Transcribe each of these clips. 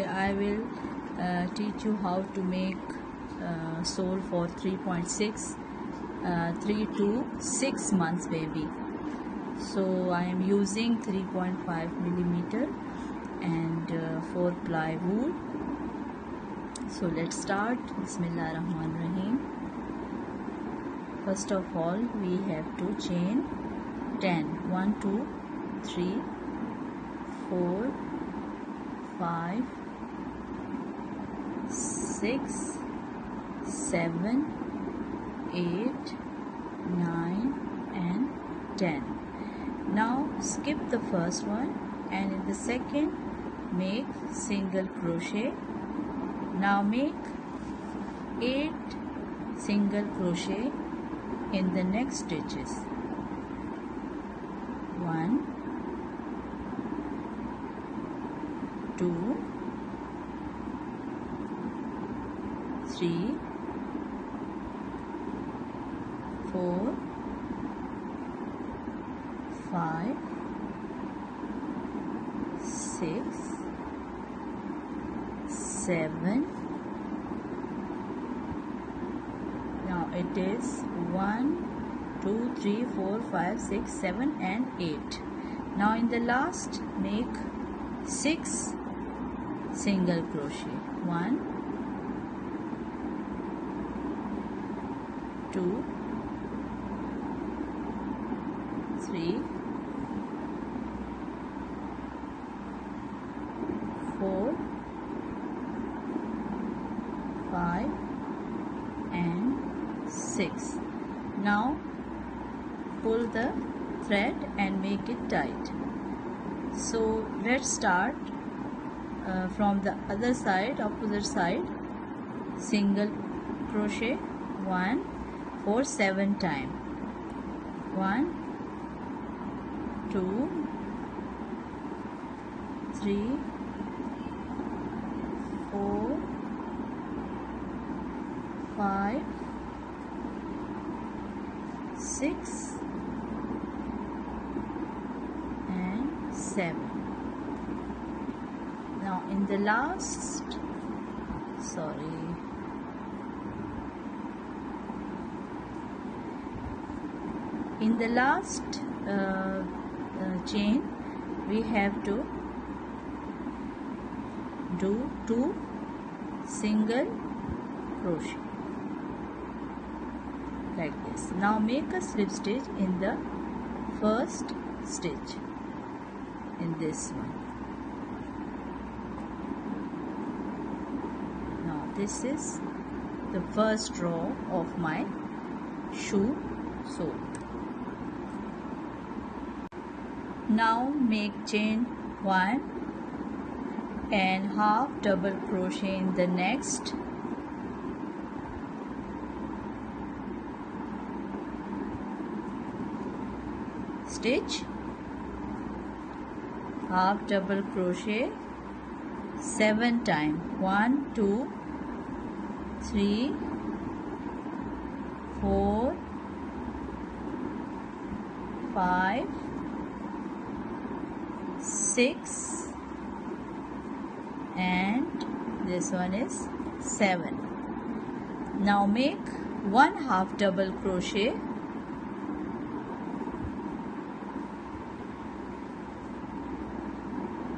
today I will teach you how to make sole for 3.6 3 to 6 months baby. So I am using 3.5 millimeter and 4 ply wool. So let's start. Bismillahirrahmanirrahim. First of all, we have to chain 10. 1 2 3 4 5 6 7 8 9 and 10. Now skip the first one and in the second make single crochet. Now make 8 single crochet in the next stitches. 1 2 3 4 5 6 7. Now it is 1 2 3 4 5 6 7 and 8. Now in the last make 6 single crochet. 1 2 3 4 5 and 6. Now pull the thread and make it tight. So let's start from the other side, opposite side. Single crochet 1 for 7 times. 1 2 3 4 5 6 and 7. Now in the last chain we have to do 2 single crochet like this. Now make a slip stitch in the first stitch in this one. Now this is the first row of my shoe sole. Now make chain 1 and half double crochet in the next stitch, half double crochet 7 times. 1 2 3 4 5 6 and this one is 7. Now make 1 half double crochet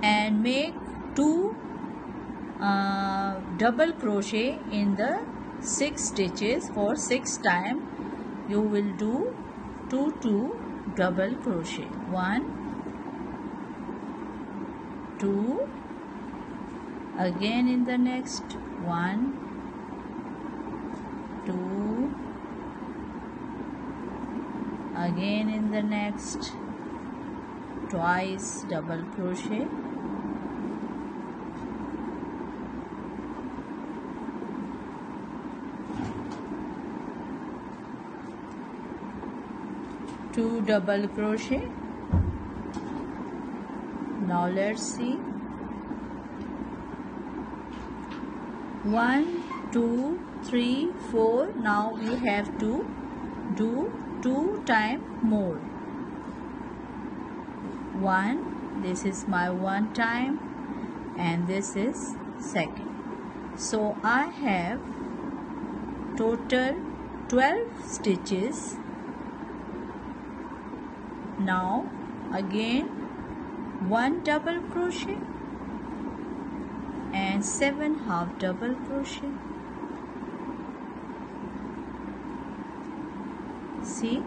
and make 2 double crochet in the 6 stitches. For 6 times you will do 2 double crochet. 1 2 again in the next 1 2 again in the next twice double crochet. Two double crochet. Now let's see. 1 2 3 4. Now we have to do 2 times more. 1, this is my 1 time and this is second. So I have total 12 stitches. Now again 1 double crochet and 7 half double crochet. See,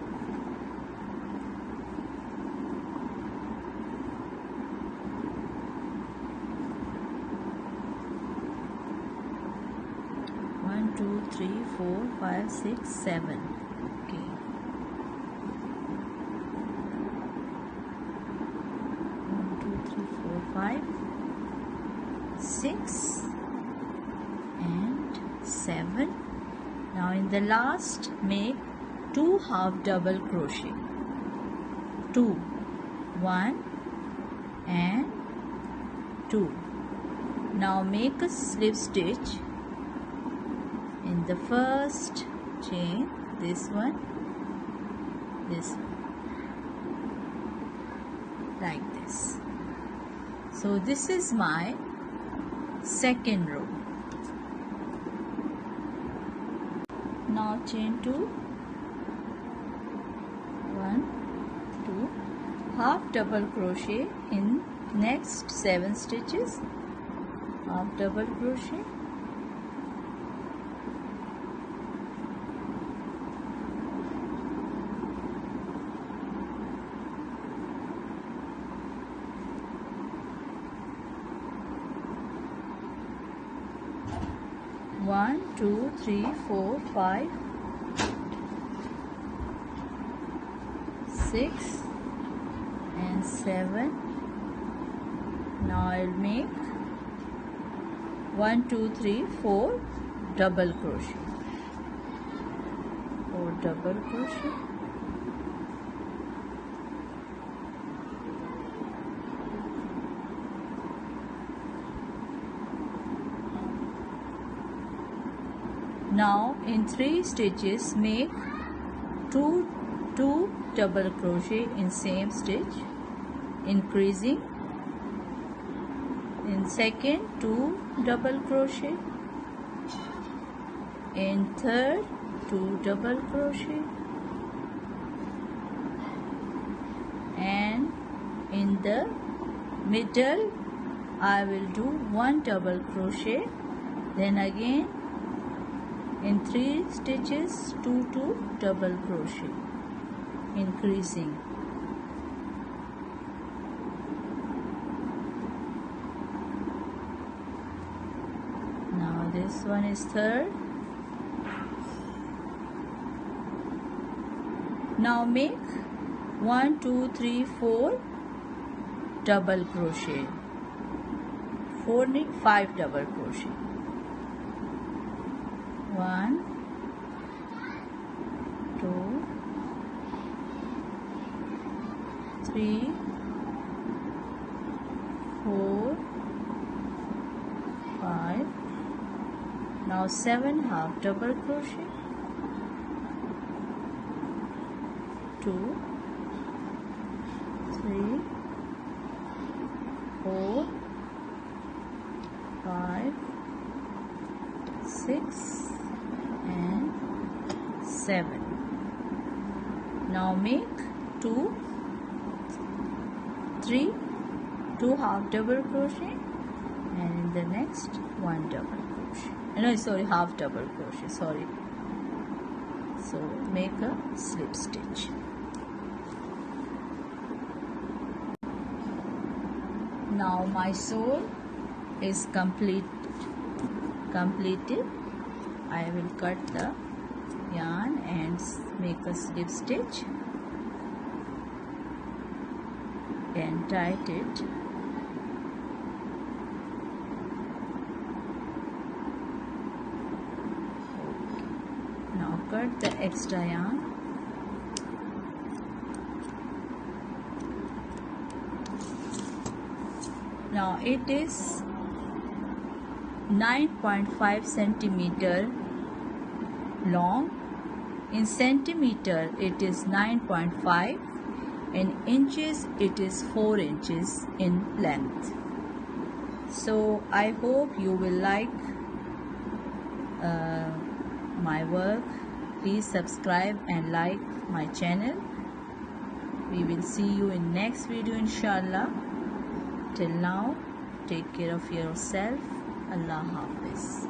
one, two, three, 4, 5, 6, 7. Okay. 1, 2, 3, 4, 5, 6 and 7. Now in the last make 2 half double crochet, 2, 1 and 2. Now make a slip stitch in the first chain, this one, like this. So this is my second row. Now chain 2, 1, 2, half double crochet in next 7 stitches, half double crochet, one, 2, 3, 4, 5, 6 and 7. Now I'll make 1, 2, 3, 4 double crochet, 4 double crochet, now in 3 stitches make 2 double crochet in same stitch, increasing. In second 2 double crochet, in third 2 double crochet, and in the middle I will do 1 double crochet, then again in 3 stitches 2 double crochet, increasing. Now this one is third. Now make 1, 2, 3, 4 double crochet, 4 नहीं 5 double crochet, 1, 2, 3, 4, 5. Now 7 half double crochet, 2, 3, 4, 5, 6 and 7. Now make 2 half double crochet, and in the next 1 double crochet. No, sorry, half double crochet, sorry. So make a slip stitch. Now my sole is completed. I will cut the yarn and make a slip stitch and tight it. Now cut the extra yarn. Now it is 9.5 centimeter long. In centimeter it is 9.5. In inches it is 4 inches in length. So I hope you will like my work. Please subscribe and like my channel. We will see you in next video inshallah. Till now, take care of yourself. Allah Hafiz.